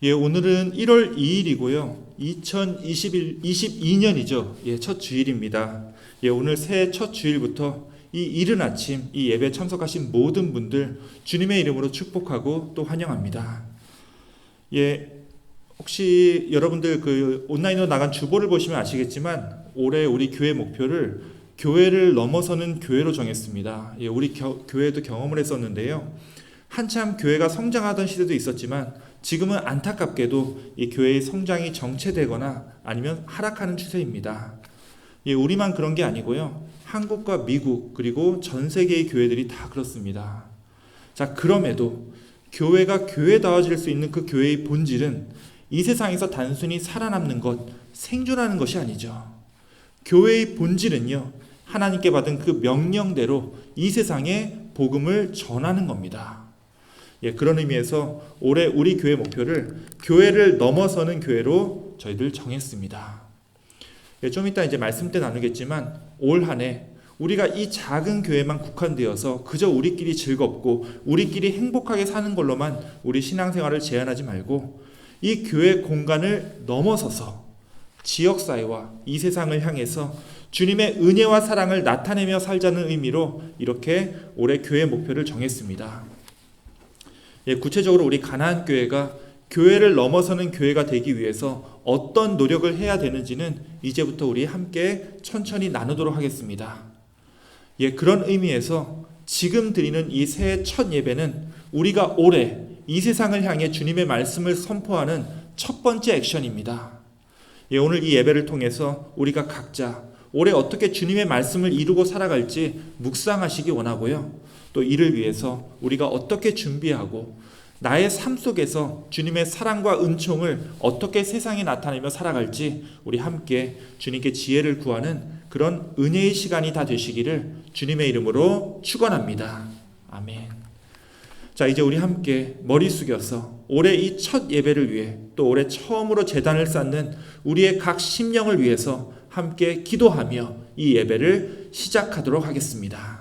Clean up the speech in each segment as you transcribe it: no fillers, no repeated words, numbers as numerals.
오늘은 1월 2일이고요. 2022년이죠. 첫 주일입니다. 오늘 새해 첫 주일부터 이 이른 아침 이 예배 참석하신 모든 분들 주님의 이름으로 축복하고 또 환영합니다. 혹시 여러분들 그 온라인으로 나간 주보를 보시면 아시겠지만 올해 우리 교회 목표를 교회를 넘어서는 교회로 정했습니다. 우리 교회도 경험을 했었는데요. 한참 교회가 성장하던 시대도 있었지만 지금은 안타깝게도 이 교회의 성장이 정체되거나 아니면 하락하는 추세입니다. 우리만 그런 게 아니고요. 한국과 미국 그리고 전 세계의 교회들이 다 그렇습니다. 자, 그럼에도 교회가 교회다워질 수 있는 그 교회의 본질은 이 세상에서 단순히 살아남는 것, 생존하는 것이 아니죠. 교회의 본질은요, 하나님께 받은 그 명령대로 이 세상에 복음을 전하는 겁니다. 그런 의미에서 올해 우리 교회 목표를 교회를 넘어서는 교회로 저희들 정했습니다. 좀 이따 이제 말씀 때 나누겠지만 올 한 해 우리가 이 작은 교회만 국한되어서 그저 우리끼리 즐겁고 우리끼리 행복하게 사는 걸로만 우리 신앙생활을 제한하지 말고 이 교회 공간을 넘어서서 지역사회와 이 세상을 향해서 주님의 은혜와 사랑을 나타내며 살자는 의미로 이렇게 올해 교회 목표를 정했습니다. 구체적으로 우리 가나안 교회가 교회를 넘어서는 교회가 되기 위해서 어떤 노력을 해야 되는지는 이제부터 우리 함께 천천히 나누도록 하겠습니다. 그런 의미에서 지금 드리는 이 새해 첫 예배는 우리가 올해 이 세상을 향해 주님의 말씀을 선포하는 첫 번째 액션입니다. 오늘 이 예배를 통해서 우리가 각자 올해 어떻게 주님의 말씀을 이루고 살아갈지 묵상하시기 원하고요. 또 이를 위해서 우리가 어떻게 준비하고 나의 삶 속에서 주님의 사랑과 은총을 어떻게 세상에 나타내며 살아갈지 우리 함께 주님께 지혜를 구하는 그런 은혜의 시간이 다 되시기를 주님의 이름으로 축원합니다. 아멘. 자, 이제 우리 함께 머리 숙여서 올해 이 첫 예배를 위해 또 올해 처음으로 제단을 쌓는 우리의 각 심령을 위해서 함께 기도하며 이 예배를 시작하도록 하겠습니다.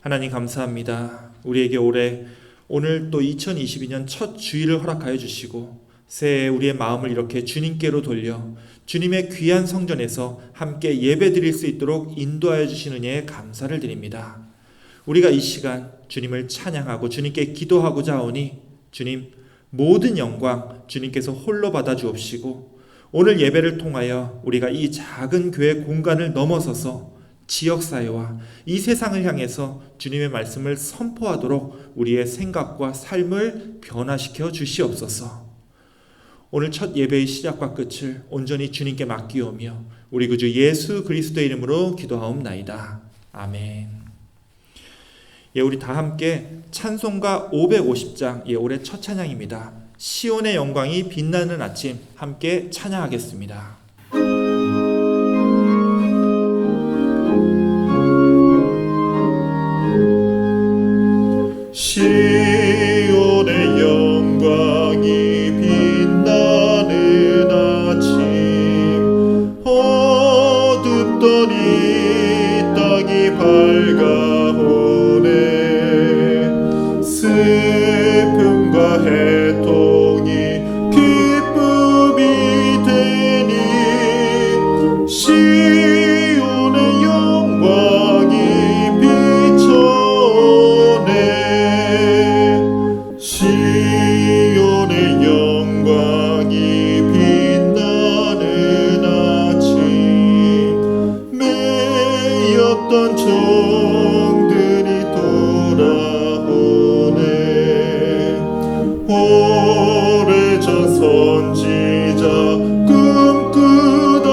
하나님 감사합니다. 우리에게 오늘 또 2022년 첫 주일을 허락하여 주시고 새해 우리의 마음을 이렇게 주님께로 돌려 주님의 귀한 성전에서 함께 예배 드릴 수 있도록 인도하여 주신 은혜에 감사를 드립니다. 우리가 이 시간 주님을 찬양하고 주님께 기도하고자 하오니 주님 모든 영광 주님께서 홀로 받아 주옵시고 오늘 예배를 통하여 우리가 이 작은 교회 공간을 넘어서서 지역사회와 이 세상을 향해서 주님의 말씀을 선포하도록 우리의 생각과 삶을 변화시켜 주시옵소서. 오늘 첫 예배의 시작과 끝을 온전히 주님께 맡기오며 우리 구주 예수 그리스도의 이름으로 기도하옵나이다. 아멘. 우리 다 함께 찬송가 550장 올해 첫 찬양입니다. 시온의 영광이 빛나는 아침 함께 찬양하겠습니다. 시온의 영광이 빛나는 아침 어둡던 이 땅이 밝아오네 슬픔과 해통이 기쁨이 되니 시온의 영광이 비춰오네 시온의 영광이 빛나는 아침 매였던 종들이 돌아오네 오래전 선지자 꿈꾸던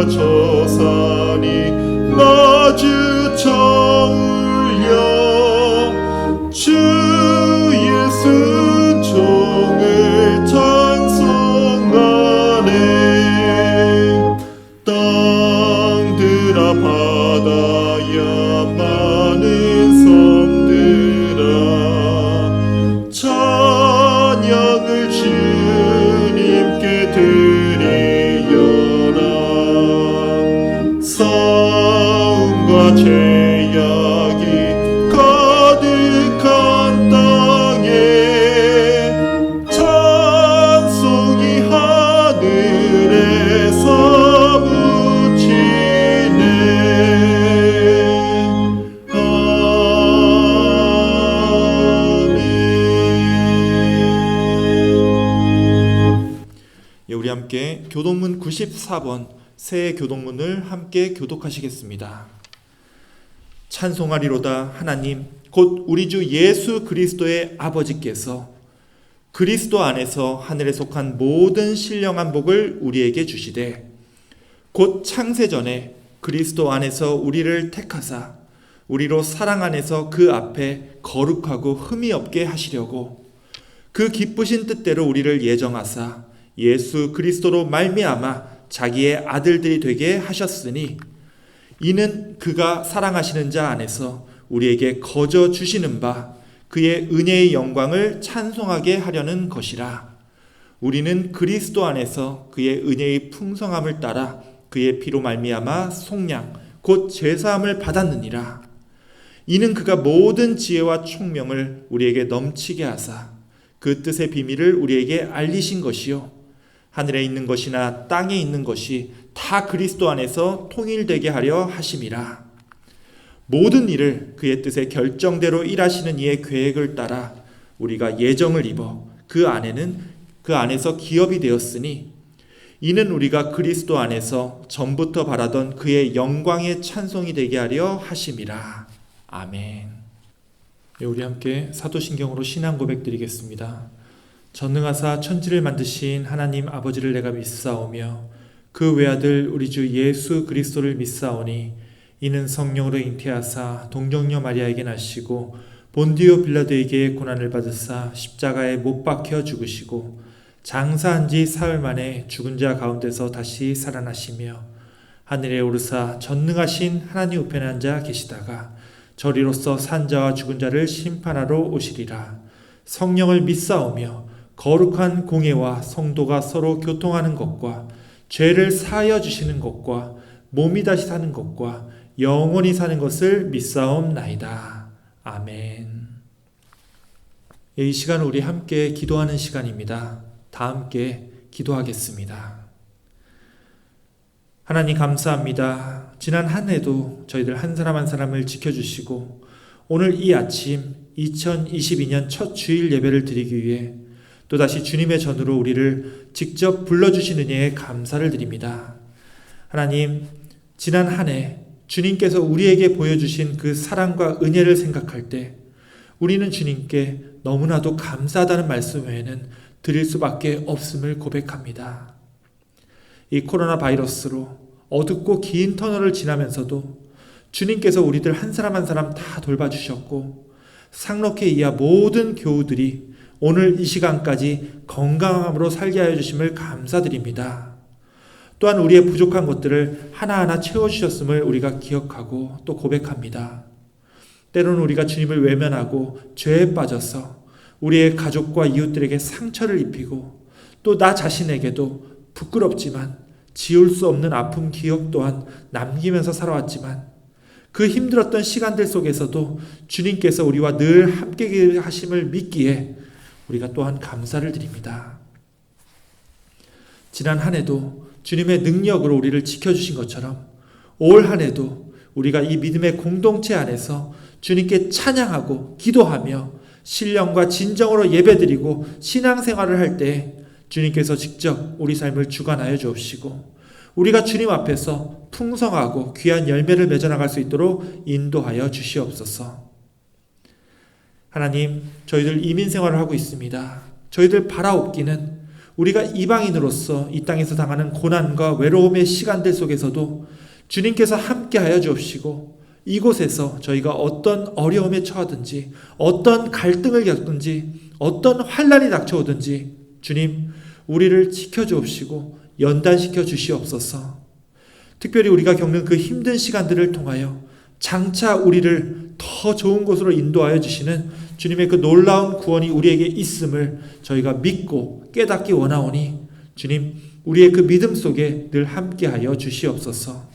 저 산이 마주쳐 울려 주의 순종을 찬송하네. 땅들아 바다야 많은 섬들아 찬양을 주님께 드리여라. 싸움과 죄악이 가득한 땅에 찬송이 하늘에서 묻히네. 아멘. 우리 함께 교동문 94번 새 교동문을 함께 교독하시겠습니다. 찬송하리로다 하나님 곧 우리 주 예수 그리스도의 아버지께서 그리스도 안에서 하늘에 속한 모든 신령한 복을 우리에게 주시되 곧 창세전에 그리스도 안에서 우리를 택하사 우리로 사랑 안에서 그 앞에 거룩하고 흠이 없게 하시려고 그 기쁘신 뜻대로 우리를 예정하사 예수 그리스도로 말미암아 자기의 아들들이 되게 하셨으니 이는 그가 사랑하시는 자 안에서 우리에게 거저 주시는 바 그의 은혜의 영광을 찬송하게 하려는 것이라. 우리는 그리스도 안에서 그의 은혜의 풍성함을 따라 그의 피로 말미암아 속량 곧 제사함을 받았느니라. 이는 그가 모든 지혜와 총명을 우리에게 넘치게 하사 그 뜻의 비밀을 우리에게 알리신 것이요 하늘에 있는 것이나 땅에 있는 것이 다 그리스도 안에서 통일되게 하려 하심이라. 모든 일을 그의 뜻의 결정대로 일하시는 이의 계획을 따라 우리가 예정을 입어 그 안에서 기업이 되었으니 이는 우리가 그리스도 안에서 전부터 바라던 그의 영광의 찬송이 되게 하려 하심이라. 아멘. 우리 함께 사도신경으로 신앙 고백 드리겠습니다. 전능하사 천지를 만드신 하나님 아버지를 내가 믿사오며 그 외아들 우리 주 예수 그리스도를 믿사오니 이는 성령으로 잉태하사 동정녀 마리아에게 나시고 본디오 빌라도에게 고난을 받으사 십자가에 못 박혀 죽으시고 장사한 지 사흘 만에 죽은 자 가운데서 다시 살아나시며 하늘에 오르사 전능하신 하나님 우편에 앉아 계시다가 저리로서 산 자와 죽은 자를 심판하러 오시리라. 성령을 믿사오며 거룩한 공예와 성도가 서로 교통하는 것과 죄를 사하여 주시는 것과 몸이 다시 사는 것과 영원히 사는 것을 믿사옵나이다. 아멘. 이 시간 우리 함께 기도하는 시간입니다. 다 함께 기도하겠습니다. 하나님 감사합니다. 지난 한 해도 저희들 한 사람 한 사람을 지켜주시고 오늘 이 아침 2022년 첫 주일 예배를 드리기 위해 또다시 주님의 전으로 우리를 직접 불러주신 은혜에 감사를 드립니다. 하나님, 지난 한 해 주님께서 우리에게 보여주신 그 사랑과 은혜를 생각할 때 우리는 주님께 너무나도 감사하다는 말씀 외에는 드릴 수밖에 없음을 고백합니다. 이 코로나 바이러스로 어둡고 긴 터널을 지나면서도 주님께서 우리들 한 사람 한 사람 다 돌봐주셨고 상록회 이하 모든 교우들이 오늘 이 시간까지 건강함으로 살게 하여 주심을 감사드립니다. 또한 우리의 부족한 것들을 하나하나 채워주셨음을 우리가 기억하고 또 고백합니다. 때로는 우리가 주님을 외면하고 죄에 빠져서 우리의 가족과 이웃들에게 상처를 입히고 또 나 자신에게도 부끄럽지만 지울 수 없는 아픔 기억 또한 남기면서 살아왔지만 그 힘들었던 시간들 속에서도 주님께서 우리와 늘 함께 하심을 믿기에 우리가 또한 감사를 드립니다. 지난 한 해도 주님의 능력으로 우리를 지켜주신 것처럼 올 한 해도 우리가 이 믿음의 공동체 안에서 주님께 찬양하고 기도하며 신령과 진정으로 예배드리고 신앙생활을 할 때 주님께서 직접 우리 삶을 주관하여 주옵시고 우리가 주님 앞에서 풍성하고 귀한 열매를 맺어나갈 수 있도록 인도하여 주시옵소서. 하나님, 저희들 이민생활을 하고 있습니다. 저희들 바라옵기는 우리가 이방인으로서 이 땅에서 당하는 고난과 외로움의 시간들 속에서도 주님께서 함께하여 주옵시고 이곳에서 저희가 어떤 어려움에 처하든지 어떤 갈등을 겪든지 어떤 환난이 닥쳐오든지 주님 우리를 지켜주옵시고 연단시켜 주시옵소서. 특별히 우리가 겪는 그 힘든 시간들을 통하여 장차 우리를 더 좋은 곳으로 인도하여 주시는 주님의 그 놀라운 구원이 우리에게 있음을 저희가 믿고 깨닫기 원하오니 주님 우리의 그 믿음 속에 늘 함께하여 주시옵소서.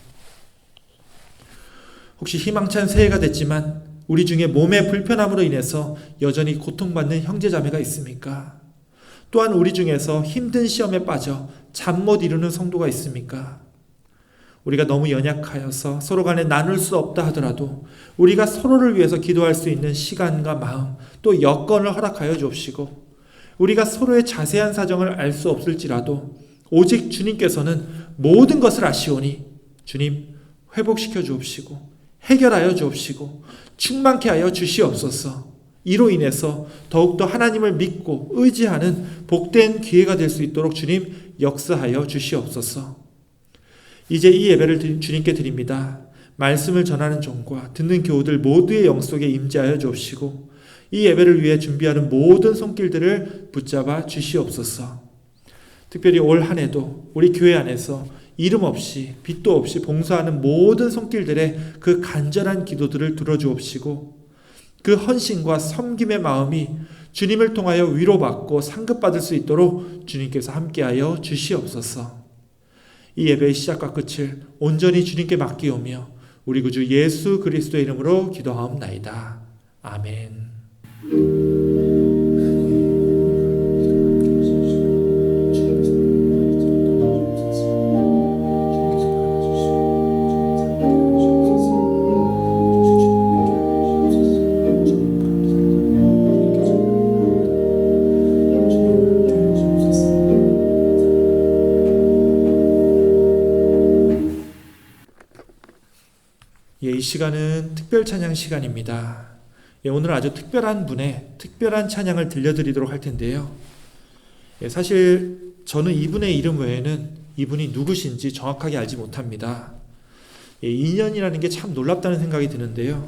혹시 희망찬 새해가 됐지만 우리 중에 몸의 불편함으로 인해서 여전히 고통받는 형제자매가 있습니까? 또한 우리 중에서 힘든 시험에 빠져 잠 못 이루는 성도가 있습니까? 우리가 너무 연약하여서 서로 간에 나눌 수 없다 하더라도 우리가 서로를 위해서 기도할 수 있는 시간과 마음 또 여건을 허락하여 주옵시고 우리가 서로의 자세한 사정을 알 수 없을지라도 오직 주님께서는 모든 것을 아시오니 주님 회복시켜 주옵시고 해결하여 주옵시고 충만케 하여 주시옵소서. 이로 인해서 더욱더 하나님을 믿고 의지하는 복된 기회가 될 수 있도록 주님 역사하여 주시옵소서. 이제 이 예배를 주님께 드립니다. 말씀을 전하는 종과 듣는 교우들 모두의 영 속에 임재하여 주옵시고 이 예배를 위해 준비하는 모든 손길들을 붙잡아 주시옵소서. 특별히 올 한 해도 우리 교회 안에서 이름 없이 빛도 없이 봉사하는 모든 손길들의 그 간절한 기도들을 들어주옵시고 그 헌신과 섬김의 마음이 주님을 통하여 위로받고 상급받을 수 있도록 주님께서 함께하여 주시옵소서. 이 예배의 시작과 끝을 온전히 주님께 맡기오며 우리 구주 예수 그리스도의 이름으로 기도하옵나이다. 아멘. 이 시간은 특별 찬양 시간입니다. 오늘 아주 특별한 분의 특별한 찬양을 들려드리도록 할 텐데요. 사실 저는 이분의 이름 외에는 이분이 누구신지 정확하게 알지 못합니다. 인연이라는 게 참 놀랍다는 생각이 드는데요.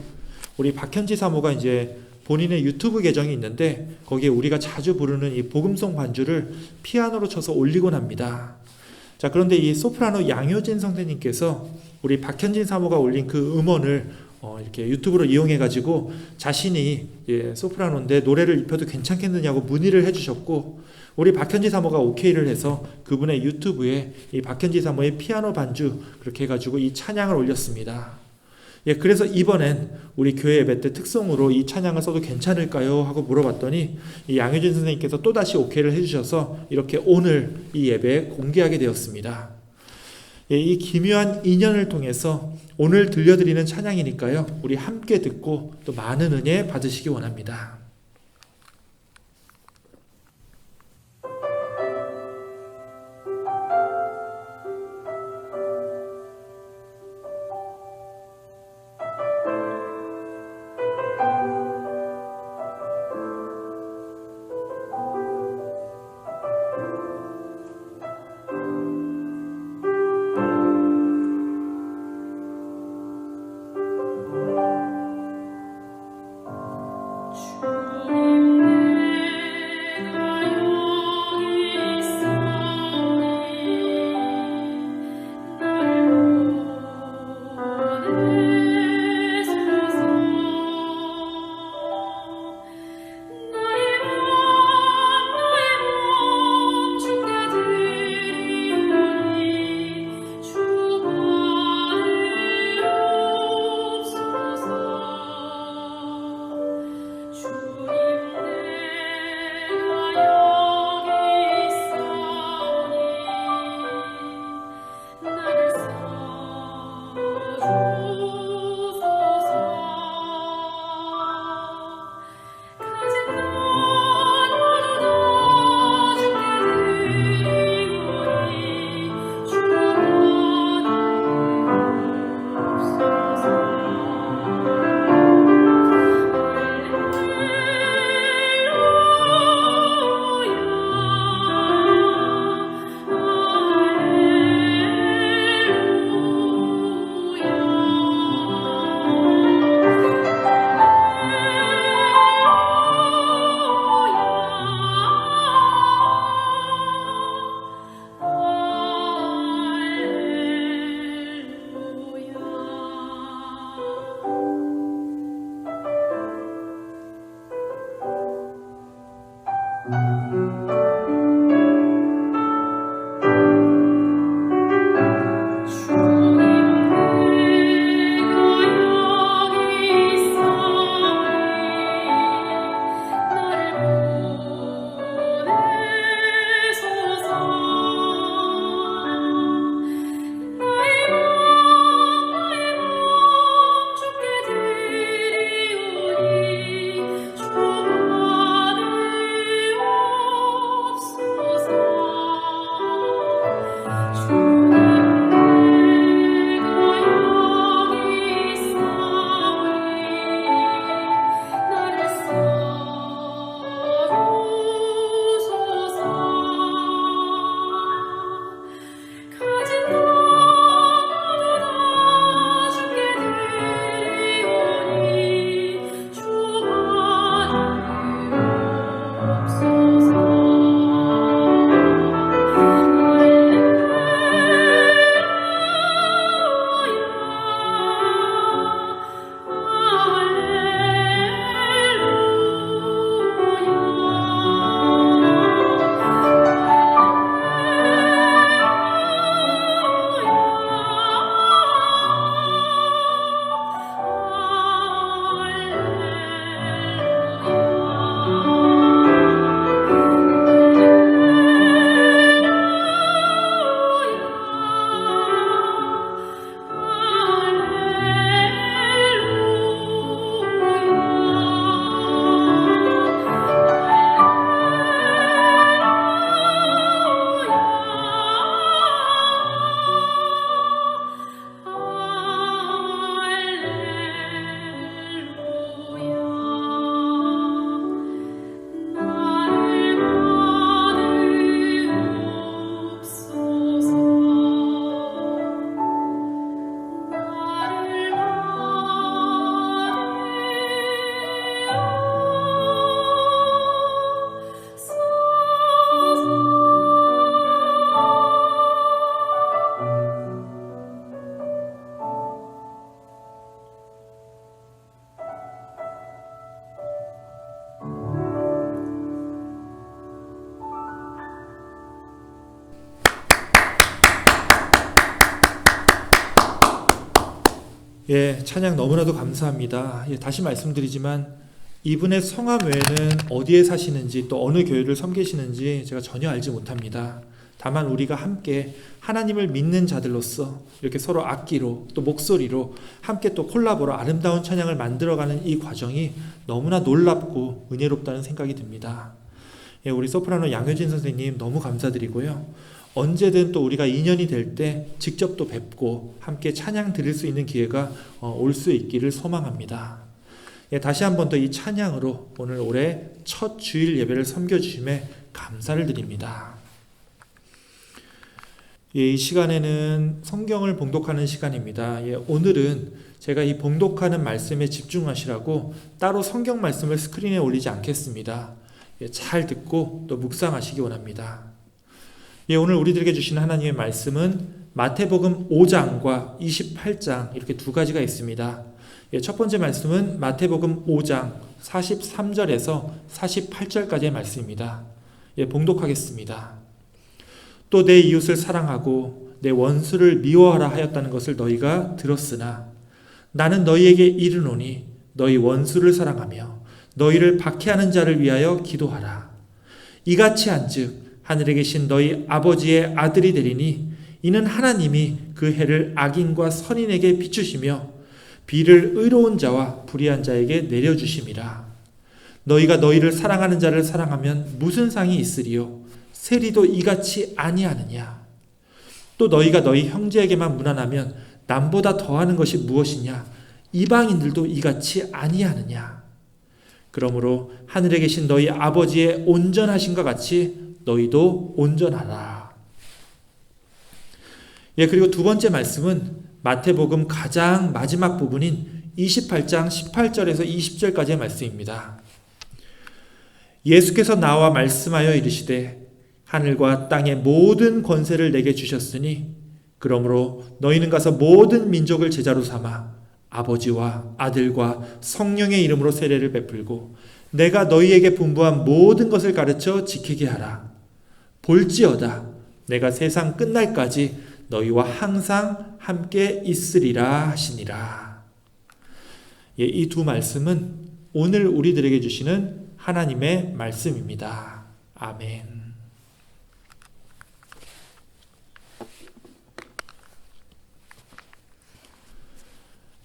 우리 박현지 사모가 이제 본인의 유튜브 계정이 있는데 거기에 우리가 자주 부르는 이 복음송 반주를 피아노로 쳐서 올리곤 합니다. 자, 그런데 이 소프라노 양효진 선생님께서 우리 박현진 사모가 올린 그 음원을 이렇게 유튜브로 이용해가지고 자신이 소프라노인데 노래를 입혀도 괜찮겠느냐고 문의를 해주셨고 우리 박현지 사모가 오케이를 해서 그분의 유튜브에 이 박현지 사모의 피아노 반주 그렇게 해가지고 이 찬양을 올렸습니다. 그래서 이번엔 우리 교회 예배 때 특송으로 이 찬양을 써도 괜찮을까요? 하고 물어봤더니 이 양효진 선생님께서 또다시 오케이를 해주셔서 이렇게 오늘 이 예배에 공개하게 되었습니다. 이 기묘한 인연을 통해서 오늘 들려드리는 찬양이니까요. 우리 함께 듣고 또 많은 은혜 받으시기 원합니다. 주 예, 찬양 너무나도 감사합니다. 예, 다시 말씀드리지만 이분의 성함 외에는 어디에 사시는지 또 어느 교회를 섬기시는지 제가 전혀 알지 못합니다. 다만 우리가 함께 하나님을 믿는 자들로서 이렇게 서로 악기로 또 목소리로 함께 또 콜라보로 아름다운 찬양을 만들어가는 이 과정이 너무나 놀랍고 은혜롭다는 생각이 듭니다. 예, 우리 소프라노 양효진 선생님 너무 감사드리고요. 언제든 또 우리가 인연이 될 때 직접 또 뵙고 함께 찬양 드릴 수 있는 기회가 올 수 있기를 소망합니다. 예, 다시 한 번 더 이 찬양으로 오늘 올해 첫 주일 예배를 섬겨주심에 감사를 드립니다. 예, 이 시간에는 성경을 봉독하는 시간입니다. 예, 오늘은 제가 이 봉독하는 말씀에 집중하시라고 따로 성경 말씀을 스크린에 올리지 않겠습니다. 예, 잘 듣고 또 묵상하시기 원합니다. 예, 오늘 우리들에게 주시는 하나님의 말씀은 마태복음 5장과 28장 이렇게 두 가지가 있습니다. 예, 첫 번째 말씀은 마태복음 5장 43절에서 48절까지의 말씀입니다. 예, 봉독하겠습니다. 또 내 이웃을 사랑하고 내 원수를 미워하라 하였다는 것을 너희가 들었으나 나는 너희에게 이르노니 너희 원수를 사랑하며 너희를 박해하는 자를 위하여 기도하라. 이같이 한즉 하늘에 계신 너희 아버지의 아들이 되리니 이는 하나님이 그 해를 악인과 선인에게 비추시며 비를 의로운 자와 불의한 자에게 내려주심이라. 너희가 너희를 사랑하는 자를 사랑하면 무슨 상이 있으리요? 세리도 이같이 아니하느냐? 또 너희가 너희 형제에게만 무난하면 남보다 더하는 것이 무엇이냐? 이방인들도 이같이 아니하느냐? 그러므로 하늘에 계신 너희 아버지의 온전하심과 같이 너희도 온전하라. 예, 그리고 두 번째 말씀은 마태복음 가장 마지막 부분인 28장 18절에서 20절까지의 말씀입니다. 예수께서 나와 말씀하여 이르시되 하늘과 땅의 모든 권세를 내게 주셨으니 그러므로 너희는 가서 모든 민족을 제자로 삼아 아버지와 아들과 성령의 이름으로 세례를 베풀고 내가 너희에게 분부한 모든 것을 가르쳐 지키게 하라. 볼지어다 내가 세상 끝날까지 너희와 항상 함께 있으리라 하시니라. 예, 이 두 말씀은 오늘 우리들에게 주시는 하나님의 말씀입니다. 아멘.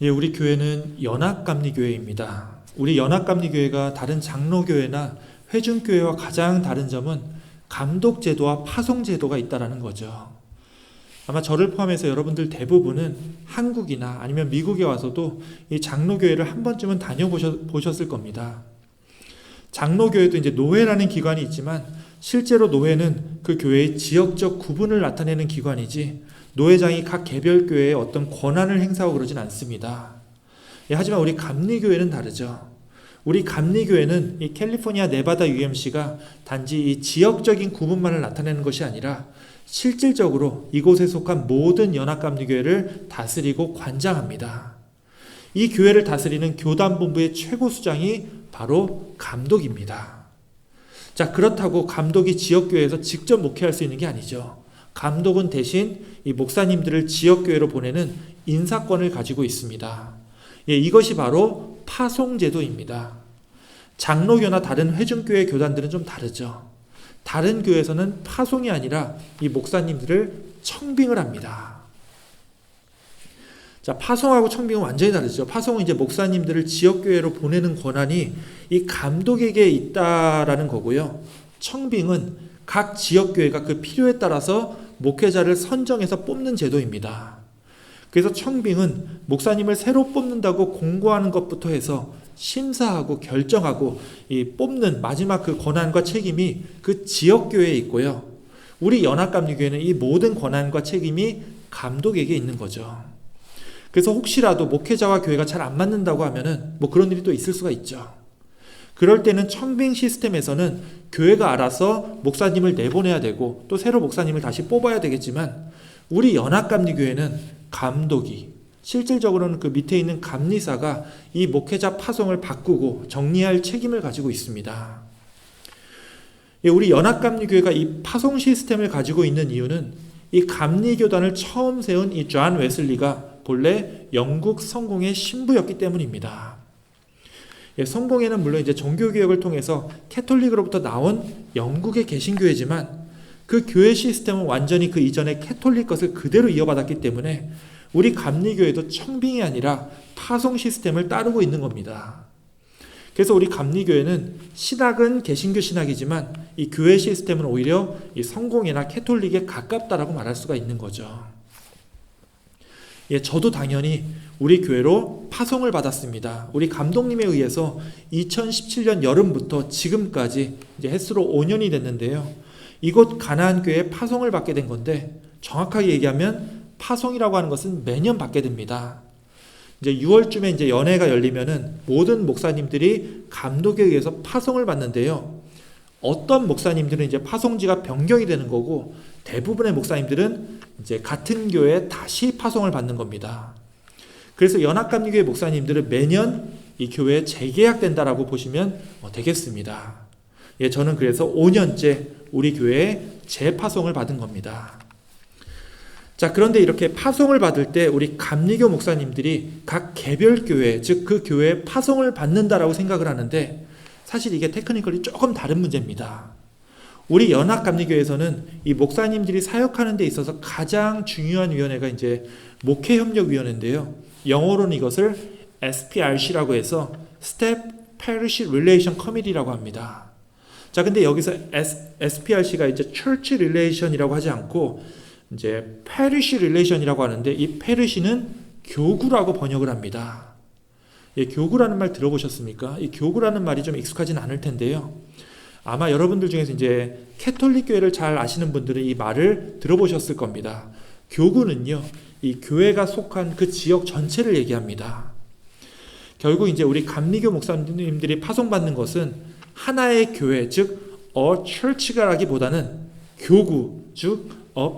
예, 우리 교회는 연합감리교회입니다. 우리 연합감리교회가 다른 장로교회나 회중교회와 가장 다른 점은 감독제도와 파송제도가 있다는 거죠. 아마 저를 포함해서 여러분들 대부분은 한국이나 아니면 미국에 와서도 이 장로교회를 한 번쯤은 다녀보셨을 겁니다. 장로교회도 이제 노회라는 기관이 있지만 실제로 노회는 그 교회의 지역적 구분을 나타내는 기관이지 노회장이 각 개별 교회에 어떤 권한을 행사하고 그러진 않습니다. 예, 하지만 우리 감리교회는 다르죠. 우리 감리교회는 이 캘리포니아 네바다 UMC가 단지 이 지역적인 구분만을 나타내는 것이 아니라 실질적으로 이곳에 속한 모든 연합감리교회를 다스리고 관장합니다. 이 교회를 다스리는 교단본부의 최고 수장이 바로 감독입니다. 자, 그렇다고 감독이 지역교회에서 직접 목회할 수 있는 게 아니죠. 감독은 대신 이 목사님들을 지역교회로 보내는 인사권을 가지고 있습니다. 예, 이것이 바로 파송제도입니다. 장로교나 다른 회중교회 교단들은 좀 다르죠. 다른 교회에서는 파송이 아니라 이 목사님들을 청빙을 합니다. 자, 파송하고 청빙은 완전히 다르죠. 파송은 이제 목사님들을 지역교회로 보내는 권한이 이 감독에게 있다라는 거고요. 청빙은 각 지역교회가 그 필요에 따라서 목회자를 선정해서 뽑는 제도입니다. 그래서 청빙은 목사님을 새로 뽑는다고 공고하는 것부터 해서 심사하고 결정하고 이 뽑는 마지막 그 권한과 책임이 그 지역교회에 있고요. 우리 연합감리교회는 이 모든 권한과 책임이 감독에게 있는 거죠. 그래서 혹시라도 목회자와 교회가 잘 안 맞는다고 하면은 뭐 그런 일이 또 있을 수가 있죠. 그럴 때는 청빙 시스템에서는 교회가 알아서 목사님을 내보내야 되고 또 새로 목사님을 다시 뽑아야 되겠지만 우리 연합감리교회는 감독이 실질적으로는 그 밑에 있는 감리사가 이 목회자 파송을 바꾸고 정리할 책임을 가지고 있습니다. 우리 연합감리교회가 이 파송 시스템을 가지고 있는 이유는 이 감리교단을 처음 세운 이 존 웨슬리가 본래 영국 성공의 신부였기 때문입니다. 예, 성공회는 물론 이제 종교개혁을 통해서 캐톨릭으로부터 나온 영국의 개신교회지만 그 교회 시스템은 완전히 그 이전의 캐톨릭 것을 그대로 이어받았기 때문에 우리 감리교회도 청빙이 아니라 파송 시스템을 따르고 있는 겁니다. 그래서 우리 감리교회는 신학은 개신교 신학이지만 이 교회 시스템은 오히려 이 성공회나 캐톨릭에 가깝다라고 말할 수가 있는 거죠. 예, 저도 당연히 우리 교회로 파송을 받았습니다. 우리 감독님에 의해서 2017년 여름부터 지금까지 이제 햇수로 5년이 됐는데요. 이곳 가나안 교회에 파송을 받게 된 건데 정확하게 얘기하면 파송이라고 하는 것은 매년 받게 됩니다. 이제 6월쯤에 이제 연회가 열리면은 모든 목사님들이 감독에 의해서 파송을 받는데요. 어떤 목사님들은 이제 파송지가 변경이 되는 거고 대부분의 목사님들은 이제 같은 교회에 다시 파송을 받는 겁니다. 그래서 연합감리교회 목사님들은 매년 이 교회에 재계약된다라고 보시면 되겠습니다. 예, 저는 그래서 5년째 우리 교회에 재파송을 받은 겁니다. 자, 그런데 이렇게 파송을 받을 때 우리 감리교 목사님들이 각 개별 교회, 즉 그 교회에 파송을 받는다라고 생각을 하는데 사실 이게 테크니컬이 조금 다른 문제입니다. 우리 연합감리교회에서는 이 목사님들이 사역하는 데 있어서 가장 중요한 위원회가 이제 목회협력위원회인데요. 영어로는 이것을 SPRC라고 해서 Step Parish Relation Committee라고 합니다. 자, 근데 여기서 SPRC가 이제 Church Relation이라고 하지 않고 이제 Parish Relation이라고 하는데 이 Parish는 교구라고 번역을 합니다. 예, 교구라는 말 들어보셨습니까? 이 교구라는 말이 좀 익숙하진 않을 텐데요. 아마 여러분들 중에서 이제 캐톨릭 교회를 잘 아시는 분들은 이 말을 들어보셨을 겁니다. 교구는요, 이 교회가 속한 그 지역 전체를 얘기합니다. 결국 이제 우리 감리교 목사님들이 파송받는 것은 하나의 교회, 즉 church가라기보다는 교구, 즉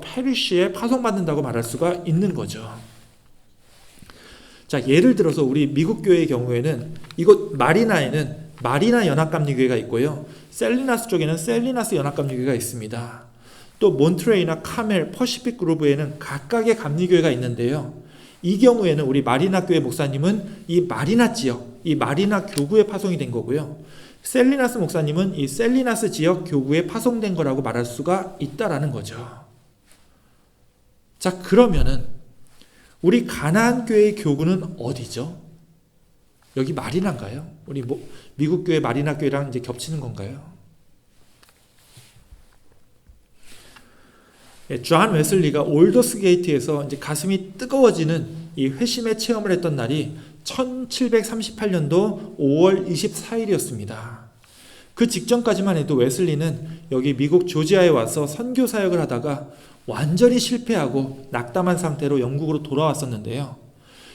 parish에 파송받는다고 말할 수가 있는 거죠. 자, 예를 들어서 우리 미국 교회의 경우에는 이곳 마리나에는 마리나 연합감리교회가 있고요. 셀리나스 쪽에는 셀리나스 연합감리교회가 있습니다. 또 몬트레이나 카멜, 퍼시픽 그루브에는 각각의 감리교회가 있는데요. 이 경우에는 우리 마리나 교회 목사님은 이 마리나 지역, 이 마리나 교구에 파송이 된 거고요. 셀리나스 목사님은 이 셀리나스 지역 교구에 파송된 거라고 말할 수가 있다라는 거죠. 자, 그러면은 우리 가나안 교회의 교구는 어디죠? 여기 마리나인가요? 우리 미국 교회 마리나 교회랑 이제 겹치는 건가요? 예, 존 웨슬리가 올더스 게이트에서 이제 가슴이 뜨거워지는 이 회심의 체험을 했던 날이 1738년도 5월 24일이었습니다. 그 직전까지만 해도 웨슬리는 여기 미국 조지아에 와서 선교 사역을 하다가 완전히 실패하고 낙담한 상태로 영국으로 돌아왔었는데요.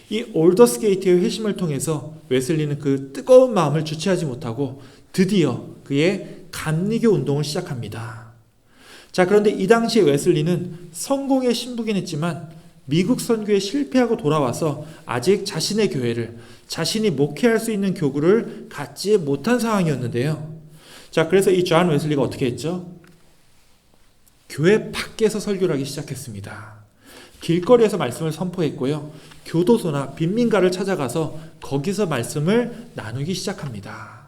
이 올더스 게이트의 회심을 통해서 웨슬리는 그 뜨거운 마음을 주체하지 못하고 드디어 그의 감리교 운동을 시작합니다. 자, 그런데 이 당시에 웨슬리는 성공의 신부긴 했지만 미국 선교에 실패하고 돌아와서 아직 자신의 교회를, 자신이 목회할 수 있는 교구를 갖지 못한 상황이었는데요. 자, 그래서 이 존 웨슬리가 어떻게 했죠? 교회 밖에서 설교를 하기 시작했습니다. 길거리에서 말씀을 선포했고요. 교도소나 빈민가를 찾아가서 거기서 말씀을 나누기 시작합니다.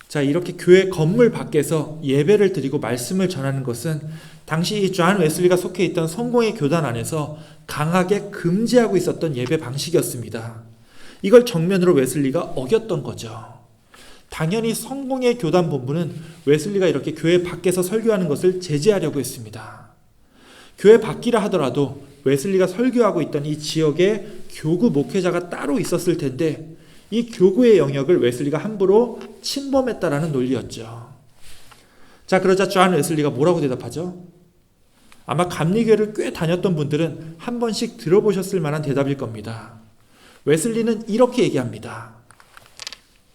자, 이렇게 교회 건물 밖에서 예배를 드리고 말씀을 전하는 것은 당시 이 존 웨슬리가 속해 있던 성공의 교단 안에서 강하게 금지하고 있었던 예배 방식이었습니다. 이걸 정면으로 웨슬리가 어겼던 거죠. 당연히 성공의 교단 본부는 웨슬리가 이렇게 교회 밖에서 설교하는 것을 제재하려고 했습니다. 교회 밖이라 하더라도 웨슬리가 설교하고 있던 이 지역에 교구 목회자가 따로 있었을 텐데 이 교구의 영역을 웨슬리가 함부로 침범했다라는 논리였죠. 자, 그러자 존 웨슬리가 뭐라고 대답하죠? 아마 감리교회를 꽤 다녔던 분들은 한 번씩 들어보셨을 만한 대답일 겁니다. 웨슬리는 이렇게 얘기합니다.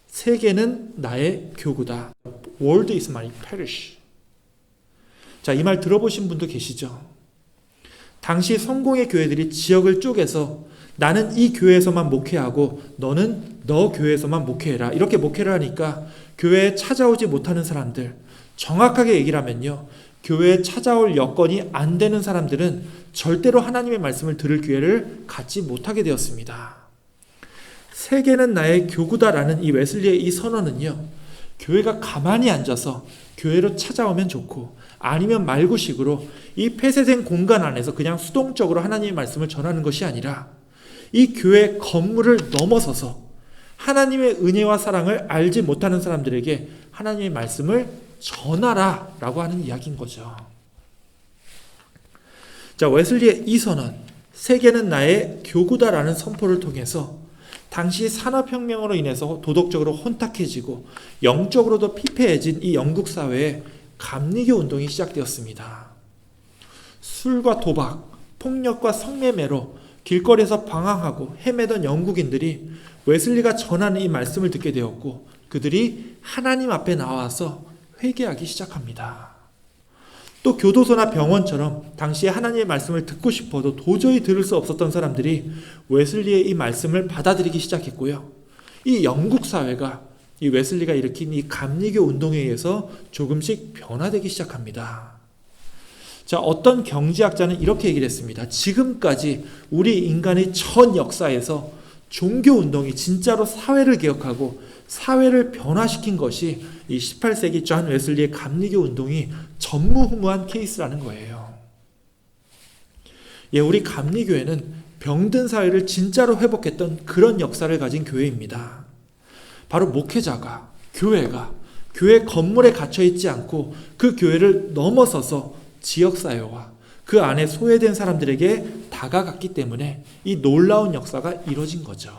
세계는 나의 교구다. World is my parish. 자, 이 말 들어보신 분도 계시죠? 당시 성공의 교회들이 지역을 쪼개서 나는 이 교회에서만 목회하고 너는 너 교회에서만 목회해라. 이렇게 목회를 하니까 교회에 찾아오지 못하는 사람들, 정확하게 얘기를 하면요, 교회에 찾아올 여건이 안 되는 사람들은 절대로 하나님의 말씀을 들을 기회를 갖지 못하게 되었습니다. 세계는 나의 교구다라는 이 웨슬리의 이 선언은요, 교회가 가만히 앉아서 교회로 찾아오면 좋고 아니면 말고식으로 이 폐쇄된 공간 안에서 그냥 수동적으로 하나님의 말씀을 전하는 것이 아니라 이 교회 건물을 넘어서서 하나님의 은혜와 사랑을 알지 못하는 사람들에게 하나님의 말씀을 전하라 라고 하는 이야기인 거죠. 자, 웨슬리의 이 선언, 세계는 나의 교구다라는 선포를 통해서 당시 산업혁명으로 인해서 도덕적으로 혼탁해지고 영적으로도 피폐해진 이 영국 사회에 감리교 운동이 시작되었습니다. 술과 도박, 폭력과 성매매로 길거리에서 방황하고 헤매던 영국인들이 웨슬리가 전하는 이 말씀을 듣게 되었고 그들이 하나님 앞에 나와서 회개하기 시작합니다. 또 교도소나 병원처럼 당시에 하나님의 말씀을 듣고 싶어도 도저히 들을 수 없었던 사람들이 웨슬리의 이 말씀을 받아들이기 시작했고요. 이 영국 사회가 이 웨슬리가 일으킨 이 감리교 운동에 의해서 조금씩 변화되기 시작합니다. 자, 어떤 경제학자는 이렇게 얘기를 했습니다. 지금까지 우리 인간의 전 역사에서 종교 운동이 진짜로 사회를 개혁하고 사회를 변화시킨 것이 이 18세기 존 웨슬리의 감리교 운동이 전무후무한 케이스라는 거예요. 예, 우리 감리교회는 병든 사회를 진짜로 회복했던 그런 역사를 가진 교회입니다. 바로 목회자가, 교회가 교회 건물에 갇혀 있지 않고 그 교회를 넘어서서 지역사회와 그 안에 소외된 사람들에게 다가갔기 때문에 이 놀라운 역사가 이루어진 거죠.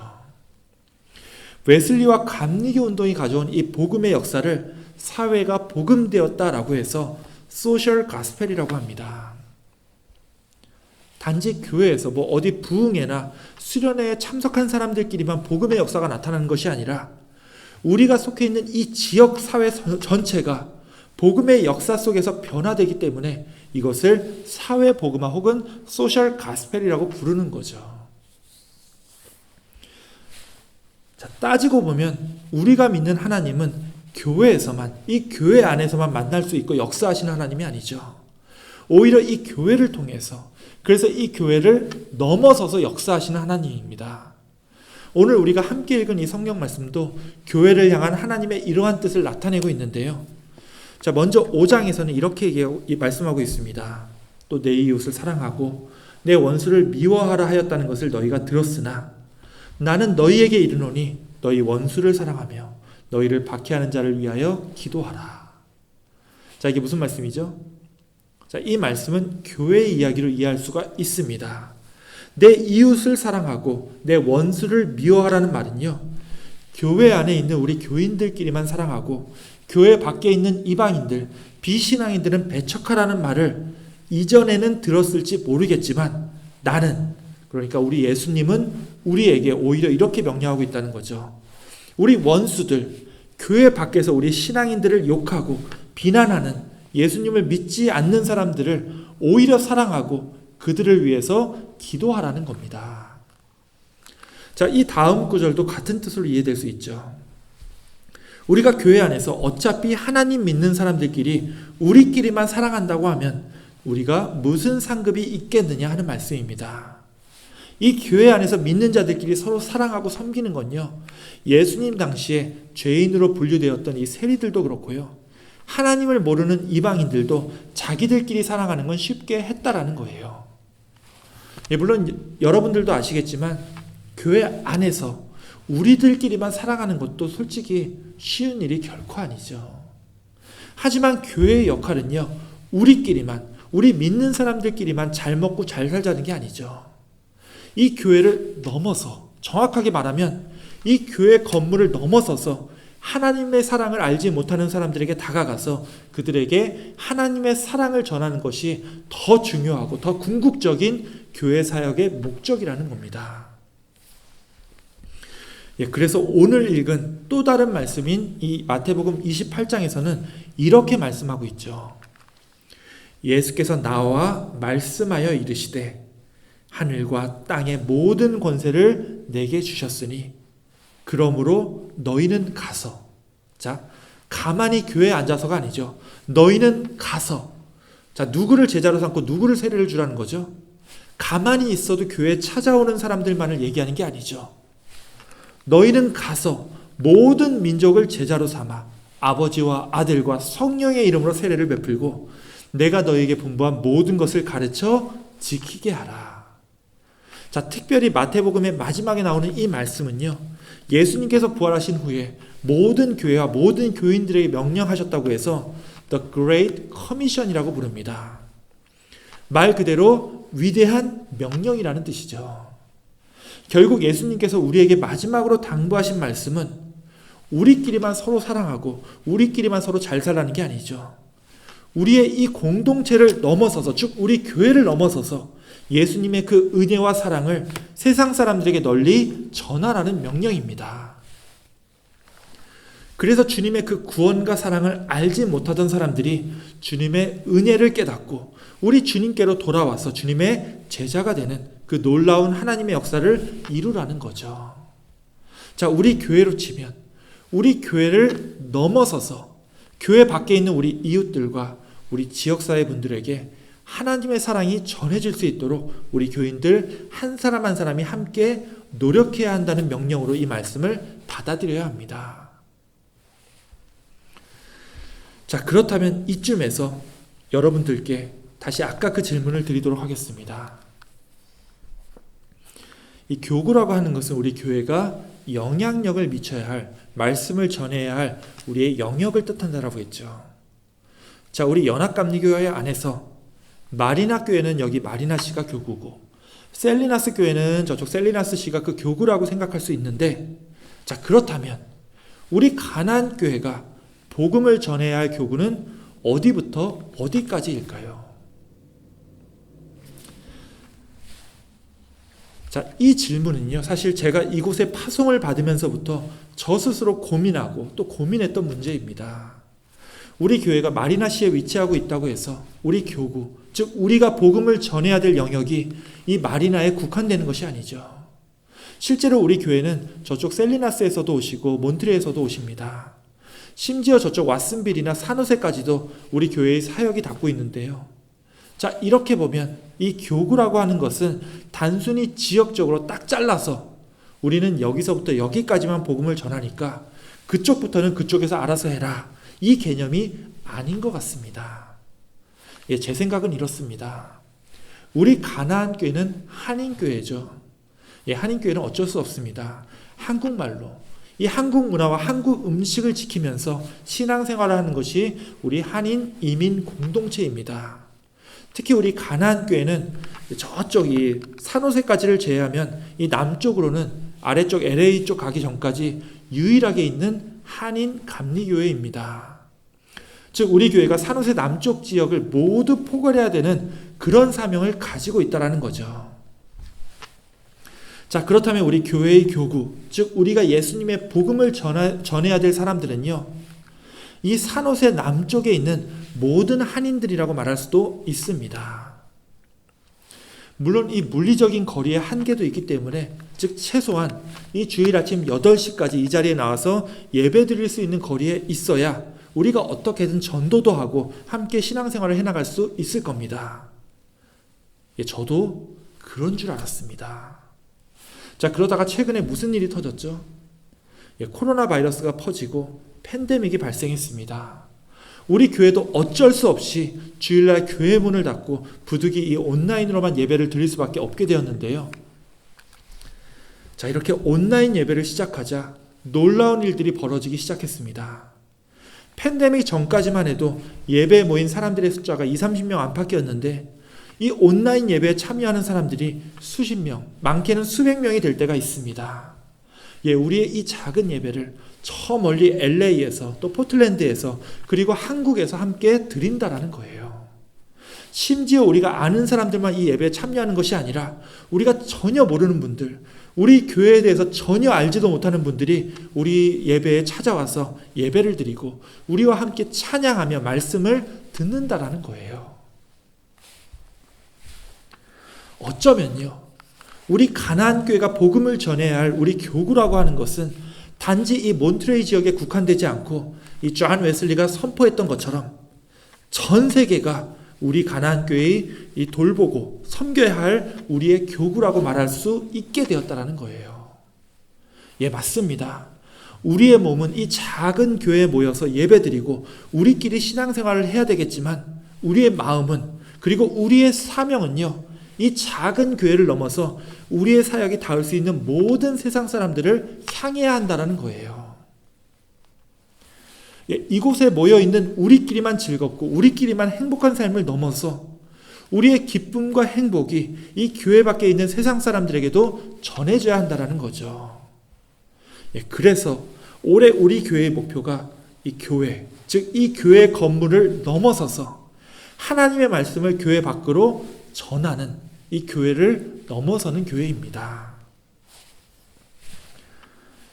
웨슬리와 감리교 운동이 가져온 이 복음의 역사를 사회가 복음되었다라고 해서 소셜 가스펠이라고 합니다. 단지 교회에서 어디 부흥회나 수련회에 참석한 사람들끼리만 복음의 역사가 나타나는 것이 아니라 우리가 속해 있는 이 지역 사회 전체가 복음의 역사 속에서 변화되기 때문에 이것을 사회 복음화 혹은 소셜 가스펠이라고 부르는 거죠. 자, 따지고 보면 우리가 믿는 하나님은 교회에서만, 이 교회 안에서만 만날 수 있고 역사하시는 하나님이 아니죠. 오히려 이 교회를 통해서, 그래서 이 교회를 넘어서서 역사하시는 하나님입니다. 오늘 우리가 함께 읽은 이 성경 말씀도 교회를 향한 하나님의 이러한 뜻을 나타내고 있는데요. 자, 먼저 5장에서는 이렇게 말씀하고 있습니다. 또 내 이웃을 사랑하고 내 원수를 미워하라 하였다는 것을 너희가 들었으나 나는 너희에게 이르노니 너희 원수를 사랑하며 너희를 박해하는 자를 위하여 기도하라. 자, 이게 무슨 말씀이죠? 자, 이 말씀은 교회의 이야기로 이해할 수가 있습니다. 내 이웃을 사랑하고 내 원수를 미워하라는 말은요, 교회 안에 있는 우리 교인들끼리만 사랑하고 교회 밖에 있는 이방인들, 비신앙인들은 배척하라는 말을 이전에는 들었을지 모르겠지만 나는, 그러니까 우리 예수님은 우리에게 오히려 이렇게 명령하고 있다는 거죠. 우리 원수들, 교회 밖에서 우리 신앙인들을 욕하고 비난하는 예수님을 믿지 않는 사람들을 오히려 사랑하고 그들을 위해서 기도하라는 겁니다. 자, 이 다음 구절도 같은 뜻으로 이해될 수 있죠. 우리가 교회 안에서 어차피 하나님 믿는 사람들끼리 우리끼리만 사랑한다고 하면 우리가 무슨 상급이 있겠느냐 하는 말씀입니다. 이 교회 안에서 믿는 자들끼리 서로 사랑하고 섬기는 건요, 예수님 당시에 죄인으로 분류되었던 이 세리들도 그렇고요, 하나님을 모르는 이방인들도 자기들끼리 사랑하는 건 쉽게 했다라는 거예요. 예, 물론 여러분들도 아시겠지만 교회 안에서 우리들끼리만 사랑하는 것도 솔직히 쉬운 일이 결코 아니죠. 하지만 교회의 역할은요, 우리끼리만, 우리 믿는 사람들끼리만 잘 먹고 잘 살자는 게 아니죠. 이 교회를 넘어서, 정확하게 말하면 이 교회 건물을 넘어서서 하나님의 사랑을 알지 못하는 사람들에게 다가가서 그들에게 하나님의 사랑을 전하는 것이 더 중요하고 더 궁극적인 교회 사역의 목적이라는 겁니다. 예, 그래서 오늘 읽은 또 다른 말씀인 이 마태복음 28장에서는 이렇게 말씀하고 있죠. 예수께서 나와 말씀하여 이르시되 하늘과 땅의 모든 권세를 내게 주셨으니 그러므로 너희는 가서, 자, 가만히 교회에 앉아서가 아니죠. 너희는 가서, 자, 누구를 제자로 삼고 누구를 세례를 주라는 거죠? 가만히 있어도 교회에 찾아오는 사람들만을 얘기하는 게 아니죠. 너희는 가서 모든 민족을 제자로 삼아 아버지와 아들과 성령의 이름으로 세례를 베풀고 내가 너희에게 분부한 모든 것을 가르쳐 지키게 하라. 자, 특별히 마태복음의 마지막에 나오는 이 말씀은요, 예수님께서 부활하신 후에 모든 교회와 모든 교인들에게 명령하셨다고 해서 The Great Commission이라고 부릅니다. 말 그대로 위대한 명령이라는 뜻이죠. 결국 예수님께서 우리에게 마지막으로 당부하신 말씀은 우리끼리만 서로 사랑하고 우리끼리만 서로 잘 살라는 게 아니죠. 우리의 이 공동체를 넘어서서, 즉 우리 교회를 넘어서서 예수님의 그 은혜와 사랑을 세상 사람들에게 널리 전하라는 명령입니다. 그래서 주님의 그 구원과 사랑을 알지 못하던 사람들이 주님의 은혜를 깨닫고 우리 주님께로 돌아와서 주님의 제자가 되는 그 놀라운 하나님의 역사를 이루라는 거죠. 자, 우리 교회로 치면 우리 교회를 넘어서서 교회 밖에 있는 우리 이웃들과 우리 지역사회 분들에게 하나님의 사랑이 전해질 수 있도록 우리 교인들 한 사람 한 사람이 함께 노력해야 한다는 명령으로 이 말씀을 받아들여야 합니다. 자, 그렇다면 이쯤에서 여러분들께 다시 아까 그 질문을 드리도록 하겠습니다. 이 교구라고 하는 것은 우리 교회가 영향력을 미쳐야 할, 말씀을 전해야 할 우리의 영역을 뜻한다라고 했죠. 자, 우리 연합감리교회 안에서 마리나 교회는 여기 마리나 씨가 교구고 셀리나스 교회는 저쪽 셀리나스 씨가 그 교구라고 생각할 수 있는데, 자, 그렇다면 우리 가나안 교회가 복음을 전해야 할 교구는 어디부터 어디까지일까요? 자, 이 질문은요, 사실 제가 이곳에 파송을 받으면서부터 저 스스로 고민하고 또 고민했던 문제입니다. 우리 교회가 마리나시에 위치하고 있다고 해서 우리 교구, 즉 우리가 복음을 전해야 될 영역이 이 마리나에 국한되는 것이 아니죠. 실제로 우리 교회는 저쪽 셀리나스에서도 오시고 몬트리에서도 오십니다. 심지어 저쪽 왓슨빌이나 산호세까지도 우리 교회의 사역이 닿고 있는데요. 자, 이렇게 보면 이 교구라고 하는 것은 단순히 지역적으로 딱 잘라서 우리는 여기서부터 여기까지만 복음을 전하니까 그쪽부터는 그쪽에서 알아서 해라, 이 개념이 아닌 것 같습니다. 예, 제 생각은 이렇습니다. 우리 가나안 교회는 한인교회죠. 예, 한인교회는 어쩔 수 없습니다. 한국말로 이 한국 문화와 한국 음식을 지키면서 신앙생활을 하는 것이 우리 한인 이민 공동체입니다. 특히 우리 가나안 교회는 저쪽 이 산호세까지를 제외하면 이 남쪽으로는 아래쪽 LA 쪽 가기 전까지 유일하게 있는 한인 감리교회입니다. 즉 우리 교회가 산호세 남쪽 지역을 모두 포괄해야 되는 그런 사명을 가지고 있다는 거죠. 자, 그렇다면 우리 교회의 교구, 즉 우리가 예수님의 복음을 전해야 될 사람들은요, 이 산호세 남쪽에 있는 모든 한인들이라고 말할 수도 있습니다. 물론 이 물리적인 거리의 한계도 있기 때문에, 즉 최소한 이 주일 아침 8시까지 이 자리에 나와서 예배 드릴 수 있는 거리에 있어야 우리가 어떻게든 전도도 하고 함께 신앙생활을 해나갈 수 있을 겁니다. 예, 저도 그런 줄 알았습니다. 자, 그러다가 최근에 무슨 일이 터졌죠? 예, 코로나 바이러스가 퍼지고 팬데믹이 발생했습니다. 우리 교회도 어쩔 수 없이 주일날 교회 문을 닫고 부득이 이 온라인으로만 예배를 드릴 수밖에 없게 되었는데요. 자, 이렇게 온라인 예배를 시작하자 놀라운 일들이 벌어지기 시작했습니다. 팬데믹 전까지만 해도 예배에 모인 사람들의 숫자가 20-30명 안팎이었는데 이 온라인 예배에 참여하는 사람들이 수십 명, 많게는 수백 명이 될 때가 있습니다. 예, 우리의 이 작은 예배를 저 멀리 LA에서 또 포틀랜드에서 그리고 한국에서 함께 드린다라는 거예요. 심지어 우리가 아는 사람들만 이 예배에 참여하는 것이 아니라 우리가 전혀 모르는 분들, 우리 교회에 대해서 전혀 알지도 못하는 분들이 우리 예배에 찾아와서 예배를 드리고 우리와 함께 찬양하며 말씀을 듣는다라는 거예요. 어쩌면요, 우리 가나안 교회가 복음을 전해야 할 우리 교구라고 하는 것은 단지 이 몬트레이 지역에 국한되지 않고 이 존 웨슬리가 선포했던 것처럼 전 세계가 우리 가나안교회의 이 돌보고 섬겨야 할 우리의 교구라고 말할 수 있게 되었다라는 거예요. 예, 맞습니다. 우리의 몸은 이 작은 교회에 모여서 예배드리고 우리끼리 신앙생활을 해야 되겠지만 우리의 마음은, 그리고 우리의 사명은요, 이 작은 교회를 넘어서 우리의 사역이 닿을 수 있는 모든 세상 사람들을 향해야 한다는 거예요. 예, 이곳에 모여있는 우리끼리만 즐겁고 우리끼리만 행복한 삶을 넘어서 우리의 기쁨과 행복이 이 교회 밖에 있는 세상 사람들에게도 전해져야 한다는 거죠. 예, 그래서 올해 우리 교회의 목표가 이 교회, 즉 이 교회 건물을 넘어서서 하나님의 말씀을 교회 밖으로 전하는 이 교회를 넘어서는 교회입니다.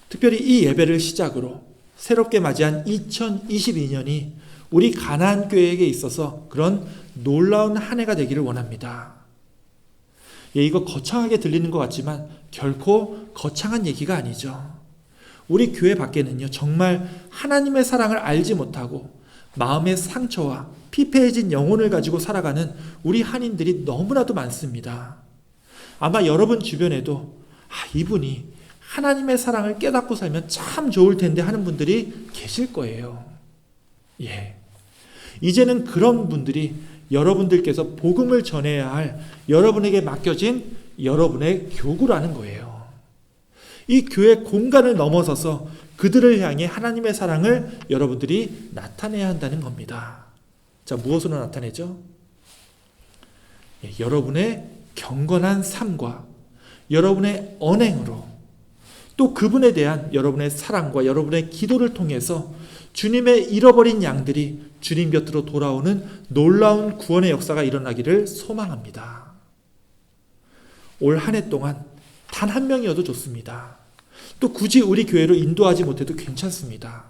특별히 이 예배를 시작으로 새롭게 맞이한 2022년이 우리 가나안교회에게 있어서 그런 놀라운 한 해가 되기를 원합니다. 예, 이거 거창하게 들리는 것 같지만 결코 거창한 얘기가 아니죠. 우리 교회 밖에는요, 정말 하나님의 사랑을 알지 못하고 마음의 상처와 피폐해진 영혼을 가지고 살아가는 우리 한인들이 너무나도 많습니다. 아마 여러분 주변에도 이분이 하나님의 사랑을 깨닫고 살면 참 좋을 텐데 하는 분들이 계실 거예요. 예. 이제는 그런 분들이 여러분들께서 복음을 전해야 할 여러분에게 맡겨진 여러분의 교구라는 거예요. 이 교회 공간을 넘어서서 그들을 향해 하나님의 사랑을 여러분들이 나타내야 한다는 겁니다. 자, 무엇으로 나타내죠? 예, 여러분의 경건한 삶과 여러분의 언행으로, 또 그분에 대한 여러분의 사랑과 여러분의 기도를 통해서 주님의 잃어버린 양들이 주님 곁으로 돌아오는 놀라운 구원의 역사가 일어나기를 소망합니다. 올 한 해 동안 단 한 명이어도 좋습니다. 또 굳이 우리 교회로 인도하지 못해도 괜찮습니다.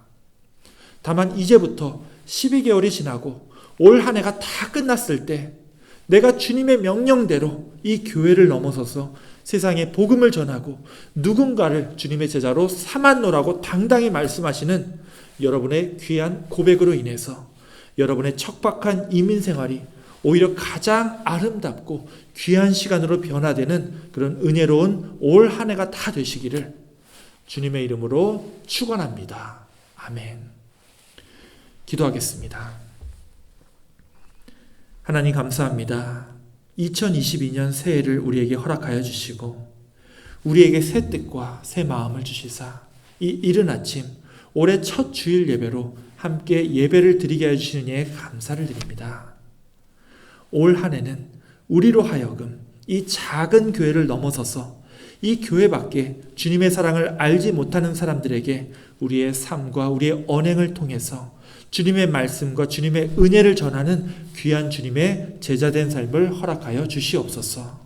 다만 이제부터 12개월이 지나고 올 한 해가 다 끝났을 때 내가 주님의 명령대로 이 교회를 넘어서서 세상에 복음을 전하고 누군가를 주님의 제자로 삼았노라고 당당히 말씀하시는 여러분의 귀한 고백으로 인해서 여러분의 척박한 이민 생활이 오히려 가장 아름답고 귀한 시간으로 변화되는 그런 은혜로운 올 한 해가 다 되시기를 주님의 이름으로 축원합니다. 아멘. 기도하겠습니다. 하나님 감사합니다. 2022년 새해를 우리에게 허락하여 주시고 우리에게 새 뜻과 새 마음을 주시사 이 이른 아침 올해 첫 주일 예배로 함께 예배를 드리게 해주시는 이에 감사를 드립니다. 올 한 해는 우리로 하여금 이 작은 교회를 넘어서서 이 교회 밖에 주님의 사랑을 알지 못하는 사람들에게 우리의 삶과 우리의 언행을 통해서 주님의 말씀과 주님의 은혜를 전하는 귀한 주님의 제자된 삶을 허락하여 주시옵소서.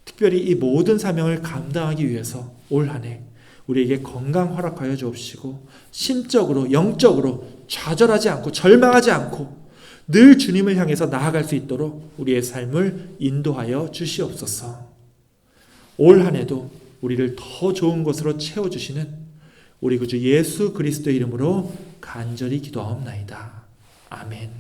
특별히 이 모든 사명을 감당하기 위해서 올 한 해 우리에게 건강 허락하여 주옵시고 심적으로 영적으로 좌절하지 않고 절망하지 않고 늘 주님을 향해서 나아갈 수 있도록 우리의 삶을 인도하여 주시옵소서. 올 한 해도 우리를 더 좋은 것으로 채워주시는 우리 구주 예수 그리스도의 이름으로 간절히 기도하옵나이다. 아멘.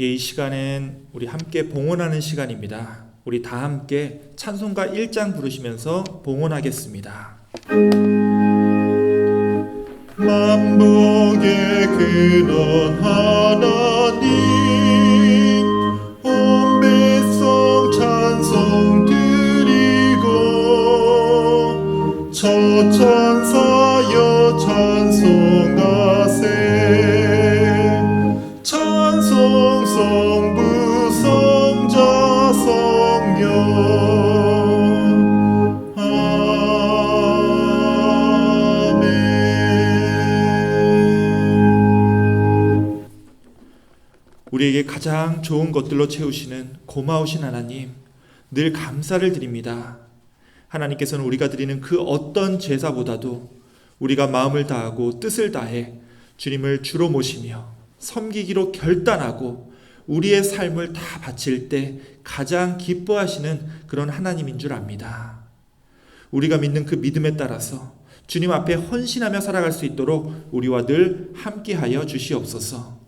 예, 이 시간은 우리 함께 봉헌하는 시간입니다. 우리 다 함께 찬송가 1장 부르시면서 봉헌하겠습니다. 만복의 근원 하나님 온 백성 찬송 드리고 저천사여 찬송하세 찬송 성부 성자 성령 우리에게 가장 좋은 것들로 채우시는 고마우신 하나님, 늘 감사를 드립니다. 하나님께서는 우리가 드리는 그 어떤 제사보다도 우리가 마음을 다하고 뜻을 다해 주님을 주로 모시며 섬기기로 결단하고 우리의 삶을 다 바칠 때 가장 기뻐하시는 그런 하나님인 줄 압니다. 우리가 믿는 그 믿음에 따라서 주님 앞에 헌신하며 살아갈 수 있도록 우리와 늘 함께하여 주시옵소서.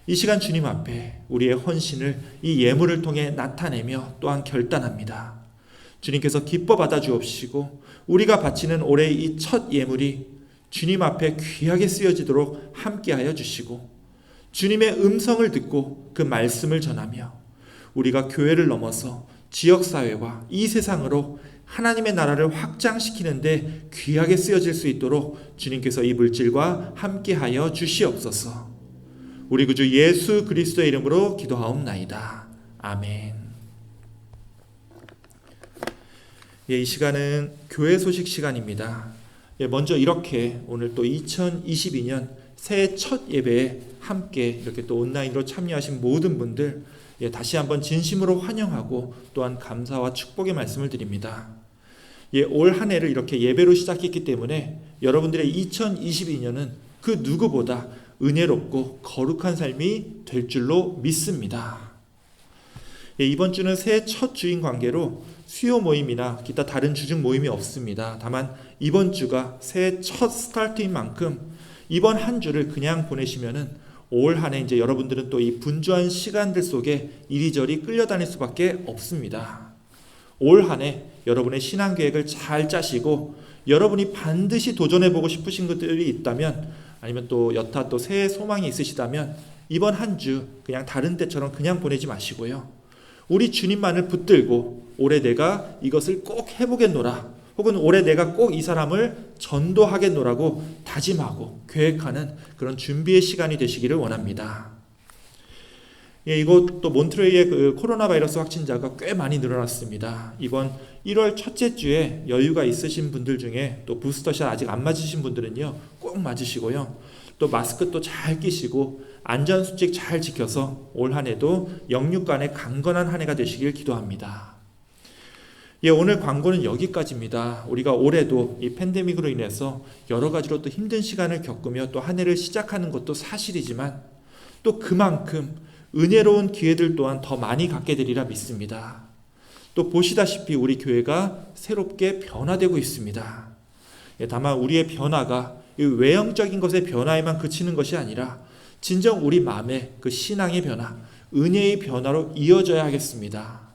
이 시간 주님 앞에 우리의 헌신을 이 예물을 통해 나타내며 또한 결단합니다. 주님께서 기뻐 받아주옵시고 우리가 바치는 올해 이 첫 예물이 주님 앞에 귀하게 쓰여지도록 함께하여 주시고 주님의 음성을 듣고 그 말씀을 전하며 우리가 교회를 넘어서 지역사회와 이 세상으로 하나님의 나라를 확장시키는데 귀하게 쓰여질 수 있도록 주님께서 이 물질과 함께하여 주시옵소서. 우리 구주 예수 그리스도의 이름으로 기도하옵나이다. 아멘. 이 시간은 교회 소식 시간입니다. 먼저 이렇게 오늘 또 2022년 새해 첫 예배에 함께 이렇게 또 온라인으로 참여하신 모든 분들 다시 한번 진심으로 환영하고 또한 감사와 축복의 말씀을 드립니다. 올 한 해를 이렇게 예배로 시작했기 때문에 여러분들의 2022년은 그 누구보다 은혜롭고 거룩한 삶이 될 줄로 믿습니다. 이번 주는 새해 첫 주인 관계로 수요 모임이나 기타 다른 주중 모임이 없습니다. 다만 이번 주가 새해 첫 스타트인 만큼 이번 한 주를 그냥 보내시면은 올 한 해 이제 여러분들은 또 이 분주한 시간들 속에 이리저리 끌려다닐 수밖에 없습니다. 올 한 해 여러분의 신앙 계획을 잘 짜시고 여러분이 반드시 도전해보고 싶으신 것들이 있다면 아니면 또 여타 또 새해 소망이 있으시다면 이번 한 주 그냥 다른 때처럼 그냥 보내지 마시고요. 우리 주님만을 붙들고 올해 내가 이것을 꼭 해보겠노라 혹은 올해 내가 꼭 이 사람을 전도하겠노라고 다짐하고 계획하는 그런 준비의 시간이 되시기를 원합니다. 이곳 또 몬트레이의 그 코로나 바이러스 확진자가 꽤 많이 늘어났습니다. 이번 1월 첫째 주에 여유가 있으신 분들 중에 또 부스터샷 아직 안 맞으신 분들은요 꼭 맞으시고요. 또 마스크 또 잘 끼시고 안전수칙 잘 지켜서 올 한 해도 영육간의 강건한 한 해가 되시길 기도합니다. 오늘 광고는 여기까지입니다. 우리가 올해도 이 팬데믹으로 인해서 여러 가지로 또 힘든 시간을 겪으며 또 한 해를 시작하는 것도 사실이지만 또 그만큼 은혜로운 기회들 또한 더 많이 갖게 되리라 믿습니다. 또 보시다시피 우리 교회가 새롭게 변화되고 있습니다. 다만 우리의 변화가 이 외형적인 것의 변화에만 그치는 것이 아니라 진정 우리 마음의 그 신앙의 변화, 은혜의 변화로 이어져야 하겠습니다.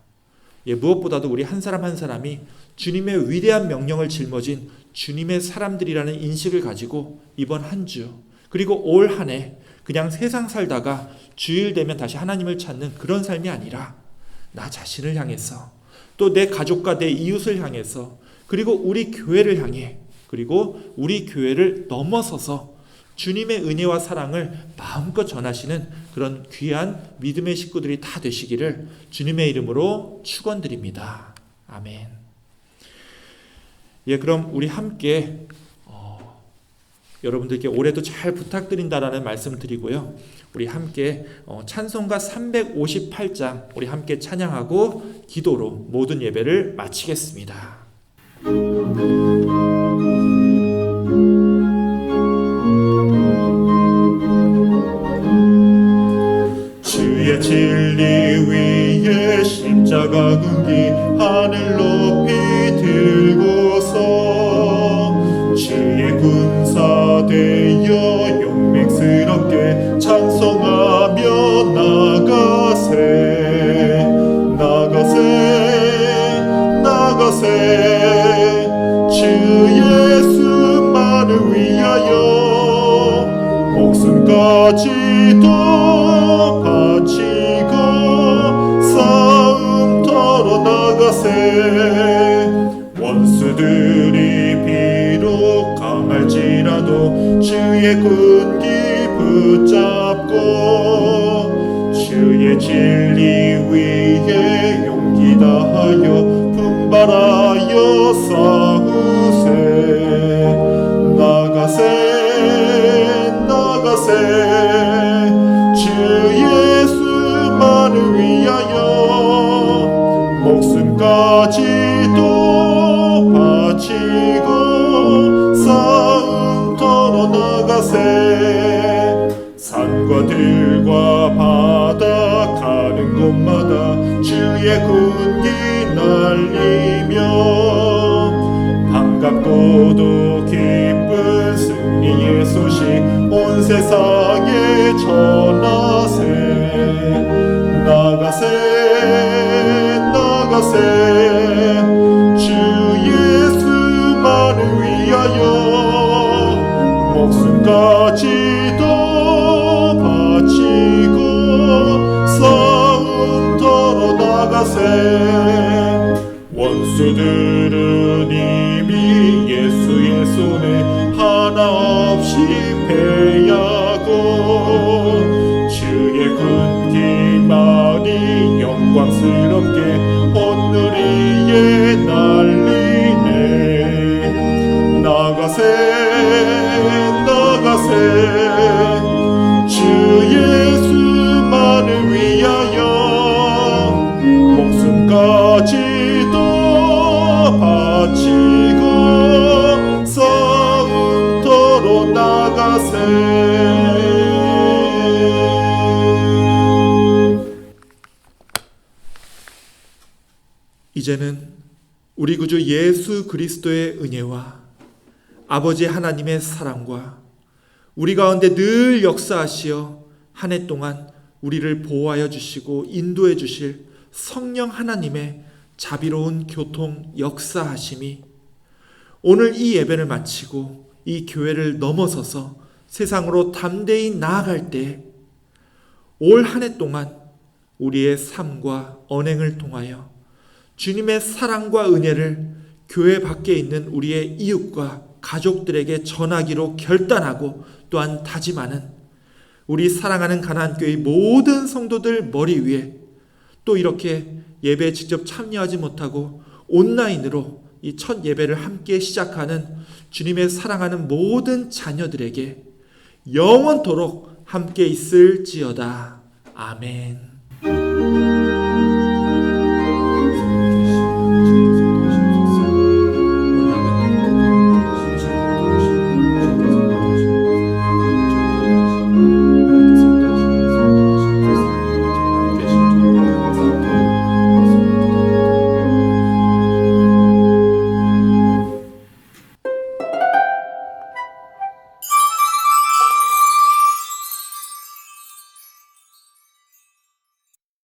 무엇보다도 우리 한 사람 한 사람이 주님의 위대한 명령을 짊어진 주님의 사람들이라는 인식을 가지고 이번 한 주 그리고 올 한 해 그냥 세상 살다가 주일 되면 다시 하나님을 찾는 그런 삶이 아니라 나 자신을 향해서 또 내 가족과 내 이웃을 향해서 그리고 우리 교회를 향해 그리고 우리 교회를 넘어서서 주님의 은혜와 사랑을 마음껏 전하시는 그런 귀한 믿음의 식구들이 다 되시기를 주님의 이름으로 축원드립니다. 아멘. 그럼 우리 함께 여러분들께 올해도 잘 부탁드린다라는 말씀 드리고요. 우리 함께 찬송가 358장 우리 함께 찬양하고 기도로 모든 예배를 마치겠습니다. 주의 진리 위에 십자가 근기 하늘 높이 들고서 주의 군사 되어 용맹스럽게 찬송하며 나가세 주 예수만을 위하여 목숨까지도 바치고 싸움터로 나가세 원수들이 비록 강할지라도 주의 군기 붙잡고 주의 진리 위에 용기 다하여 분발하여 싸우세 나가세 주 예수만을 위하여 목숨까지도 바치고 싸움터로 나가세 산과 들과 바다 가는 곳마다 주의 군기 날리며 반갑고도 기쁜 승리의 소식 온 세상에 전하세 나가세 나가세 주 예수만을 위하여 목숨까지도 바치고 싸움터로 나가세 원수들은 이미 예수의 손에 하나 없이 패하고 주의 군기만이 영광스럽게 온누리에 날리네 나가세 나가세 주 예수만을 위하여 목숨까지도 바치고 싸움터로 나가세 이제는 우리 구주 예수 그리스도의 은혜와 아버지 하나님의 사랑과 우리 가운데 늘 역사하시어 한 해 동안 우리를 보호하여 주시고 인도해 주실 성령 하나님의 자비로운 교통 역사하심이 오늘 이 예배를 마치고 이 교회를 넘어서서 세상으로 담대히 나아갈 때 올 한 해 동안 우리의 삶과 언행을 통하여 주님의 사랑과 은혜를 교회 밖에 있는 우리의 이웃과 가족들에게 전하기로 결단하고 또한 다짐하는 우리 사랑하는 가나안교회 모든 성도들 머리 위에 또 이렇게 예배에 직접 참여하지 못하고 온라인으로 이 첫 예배를 함께 시작하는 주님의 사랑하는 모든 자녀들에게 영원토록 함께 있을지어다. 아멘.